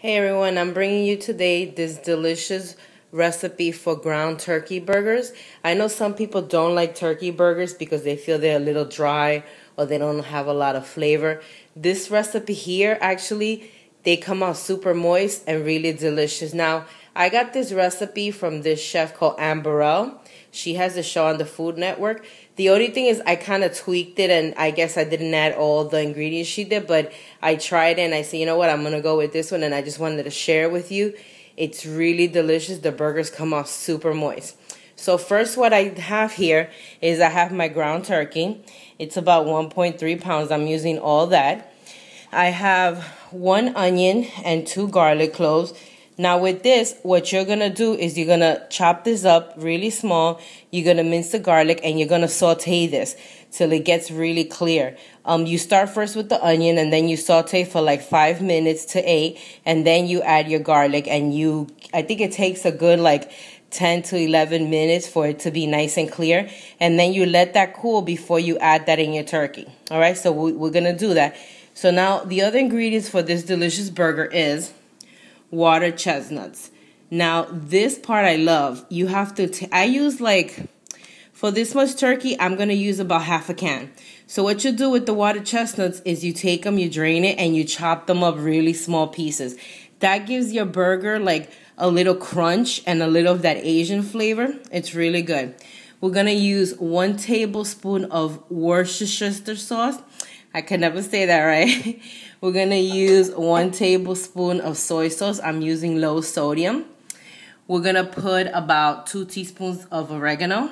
Hey everyone, I'm bringing you today this delicious recipe for ground turkey burgers. I know some people don't like turkey burgers because they feel they're a little dry or they don't have a lot of flavor. This recipe here, actually, they come out super moist and really delicious. Now, I got this recipe from this chef called Anne Burrell. She has a show on the Food Network. The only thing is I kind of tweaked it, and I guess I didn't add all the ingredients she did, but I tried it and I said, you know what, I'm going to go with this one, and I just wanted to share it with you. It's really delicious. The burgers come out super moist. So first what I have here is I have my ground turkey. It's about 1.3 pounds. I'm using all that. I have 1 onion and 2 garlic cloves. Now with this, what you're going to do is you're going to chop this up really small. You're going to mince the garlic and you're going to saute this till it gets really clear. You start first with the onion and then you saute for like 5 minutes to 8. And then you add your garlic and I think it takes a good like 10 to 11 minutes for it to be nice and clear. And then you let that cool before you add that in your turkey. All right, so we're going to do that. So now the other ingredients for this delicious burger is water chestnuts. Now this part I love. You have to I use like, for this much turkey, I'm going to use about half a can. So what you do with the water chestnuts is you take them, you drain it, and you chop them up really small pieces. That gives your burger like a little crunch and a little of that Asian flavor. It's really good. We're going to use 1 tablespoon of Worcestershire sauce. I can never say that right. We're going to use 1 tablespoon of soy sauce. I'm using low sodium. We're going to put about 2 teaspoons of oregano,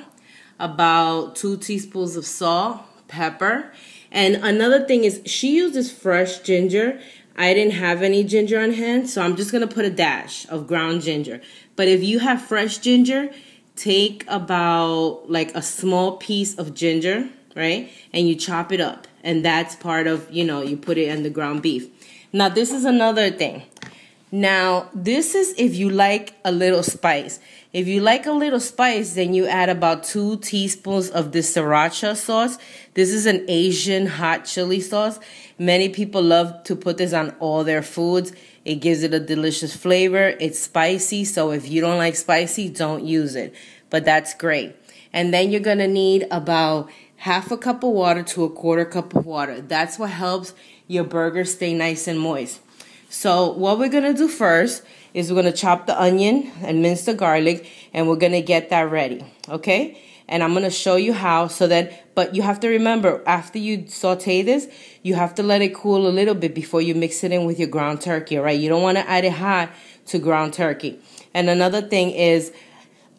about 2 teaspoons of salt, pepper. And another thing is she uses fresh ginger. I didn't have any ginger on hand, so I'm just going to put a dash of ground ginger. But if you have fresh ginger, take about like a small piece of ginger, right? And you chop it up. And that's part of, you put it in the ground beef. Now, this is another thing. Now, this is if you like a little spice. If you like a little spice, then you add about 2 teaspoons of this sriracha sauce. This is an Asian hot chili sauce. Many people love to put this on all their foods. It gives it a delicious flavor. It's spicy, so if you don't like spicy, don't use it. But that's great. And then you're going to need about half a cup of water to a 1/4 cup of water. That's what helps your burger stay nice and moist. So what we're going to do first is we're going to chop the onion and mince the garlic, and we're going to get that ready, okay? And I'm going to show you how but you have to remember, after you saute this, you have to let it cool a little bit before you mix it in with your ground turkey, all right? You don't want to add it hot to ground turkey. And another thing is,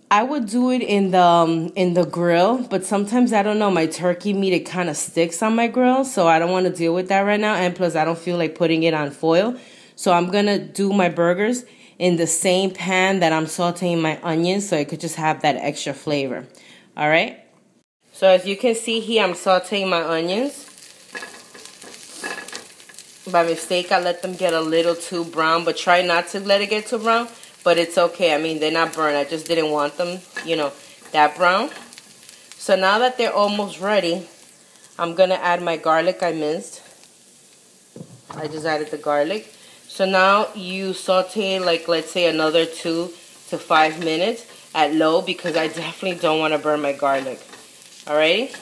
I would do it in the grill, but sometimes, I don't know, my turkey meat, it kind of sticks on my grill, so I don't want to deal with that right now, and plus I don't feel like putting it on foil. So I'm going to do my burgers in the same pan that I'm sauteing my onions, so it could just have that extra flavor. All right? So as you can see here, I'm sauteing my onions. By mistake, I let them get a little too brown, but try not to let it get too brown. But it's okay. I mean, they're not burned. I just didn't want them, that brown. So now that they're almost ready, I'm going to add my garlic I minced. I just added the garlic. So now you saute like, let's say, another 2 to 5 minutes at low, because I definitely don't want to burn my garlic. Alrighty?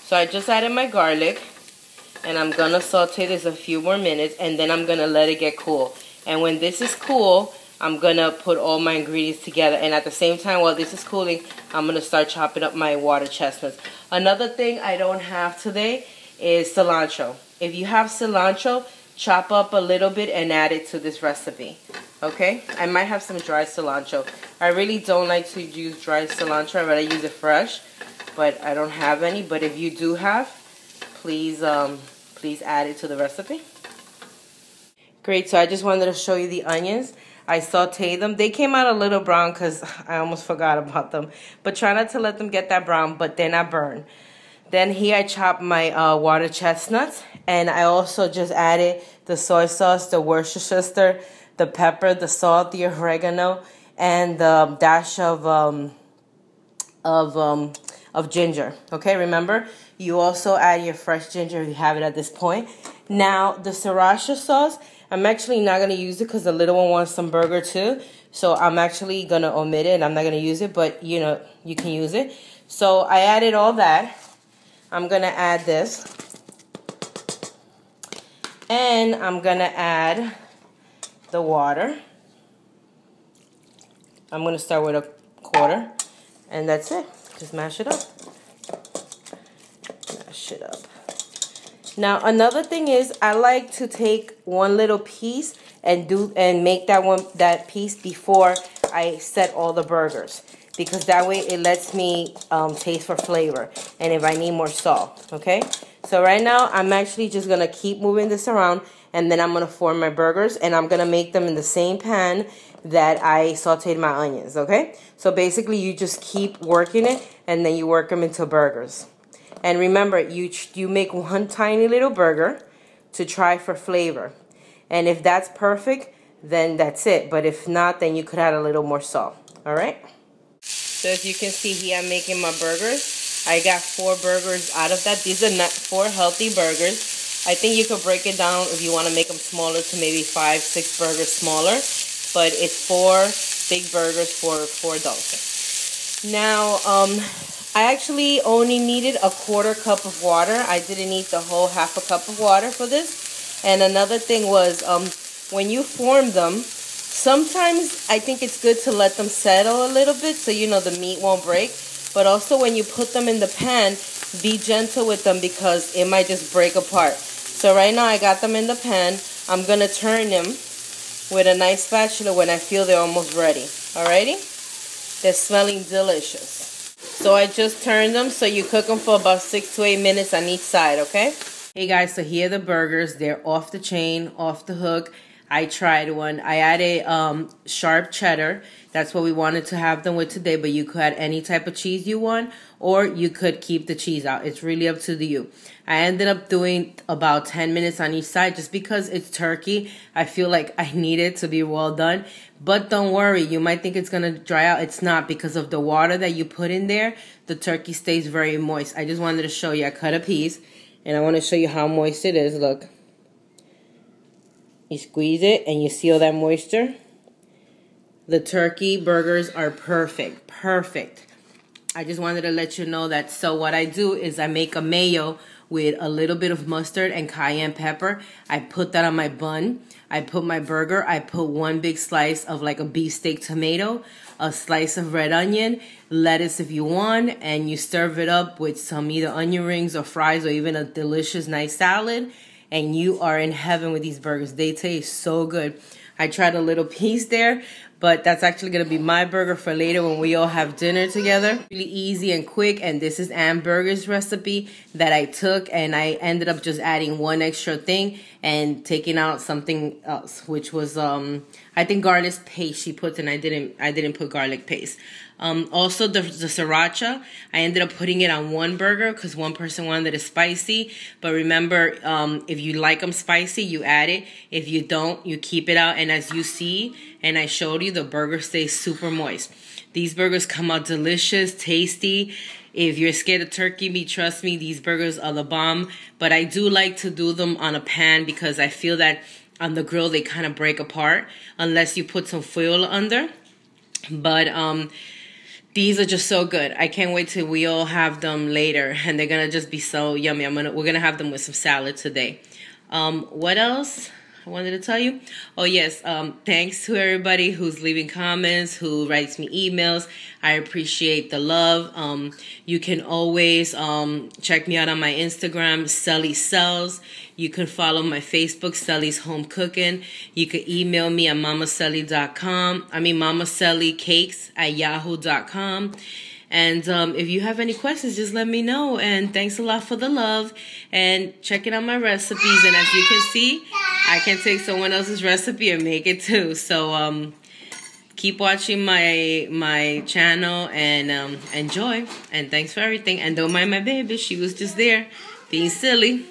So I just added my garlic, and I'm going to saute this a few more minutes, and then I'm going to let it get cool. And when this is cool, I'm going to put all my ingredients together. And at the same time, while this is cooling, I'm going to start chopping up my water chestnuts. Another thing I don't have today is cilantro. If you have cilantro, chop up a little bit and add it to this recipe. Okay? I might have some dry cilantro. I really don't like to use dry cilantro. I'd rather use it fresh. But I don't have any. But if you do have, please add it to the recipe. Great. So I just wanted to show you the onions. I sauteed them. They came out a little brown because I almost forgot about them. But try not to let them get that brown, but they're not burned. Then here I chopped my water chestnuts. And I also just added the soy sauce, the Worcestershire, the pepper, the salt, the oregano, and the dash of ginger. Okay, remember? You also add your fresh ginger if you have it at this point. Now, the sriracha sauce, I'm actually not going to use it because the little one wants some burger too. So I'm actually going to omit it and I'm not going to use it, but you know, you can use it. So I added all that. I'm going to add this. And I'm going to add the water. I'm going to start with a quarter. And that's it. Just mash it up. Mash it up. Now another thing is I like to take one little piece and make that piece before I set all the burgers, because that way it lets me taste for flavor and if I need more salt. Okay, so right now I'm actually just gonna keep moving this around, and then I'm gonna form my burgers, and I'm gonna make them in the same pan that I sauteed my onions. Okay, so basically you just keep working it and then you work them into burgers. And remember, you make one tiny little burger to try for flavor. And if that's perfect, then that's it. But if not, then you could add a little more salt. All right? So as you can see here, I'm making my burgers. I got 4 burgers out of that. These are not 4 healthy burgers. I think you could break it down if you want to make them smaller to maybe 5, 6 burgers smaller. But it's 4 big burgers for 4 adults. Now, I actually only needed a 1/4 cup of water. I didn't need the whole 1/2 cup of water for this. And another thing was, when you form them, sometimes I think it's good to let them settle a little bit so you know the meat won't break. But also when you put them in the pan, be gentle with them because it might just break apart. So right now I got them in the pan. I'm going to turn them with a nice spatula when I feel they're almost ready. Alrighty? They're smelling delicious. So I just turned them, so you cook them for about 6 to 8 minutes on each side, okay? Hey guys, so here are the burgers. They're off the chain, off the hook. I tried one. I added sharp cheddar. That's what we wanted to have them with today, but you could add any type of cheese you want, or you could keep the cheese out. It's really up to you. I ended up doing about 10 minutes on each side just because it's turkey. I feel like I need it to be well done. But don't worry, you might think it's going to dry out. It's not, because of the water that you put in there. The turkey stays very moist. I just wanted to show you. I cut a piece, and I want to show you how moist it is. Look. You squeeze it, and you see all that moisture. The turkey burgers are perfect. Perfect. I just wanted to let you know that. So what I do is I make a mayo with a little bit of mustard and cayenne pepper. I put that on my bun. I put my burger. I put 1 big slice of like a beefsteak tomato, a slice of red onion, lettuce if you want, and you serve it up with some either onion rings or fries or even a delicious nice salad. And you are in heaven with these burgers. They taste so good. I tried a little piece there, but that's actually going to be my burger for later when we all have dinner together. Really easy and quick, and this is Ann Burger's recipe that I took, and I ended up just adding 1 extra thing and taking out something else, which was I think garlic paste she put in. I didn't put garlic paste. Also the sriracha, I ended up putting it on 1 burger because 1 person wanted it spicy. But remember, if you like them spicy, you add it. If you don't, you keep it out. And as you see, and I showed you, the burger stays super moist. These burgers come out delicious, tasty. If you're scared of turkey meat, trust me, these burgers are the bomb. But I do like to do them on a pan because I feel that on the grill they kind of break apart unless you put some foil under. But these are just so good. I can't wait till we all have them later, and they're gonna just be so yummy. We're gonna have them with some salad today. What else I wanted to tell you? Oh yes, thanks to everybody who's leaving comments, who writes me emails. I appreciate the love. You can always check me out on my Instagram, Celly Sells. You can follow my Facebook, Celly's Home Cooking. You can email me at mamacelly.com. mamacellycakes@yahoo.com. And if you have any questions, just let me know. And thanks a lot for the love and checking out my recipes. And as you can see, I can take someone else's recipe and make it too. So keep watching my channel and enjoy. And thanks for everything. And don't mind my baby. She was just there being silly.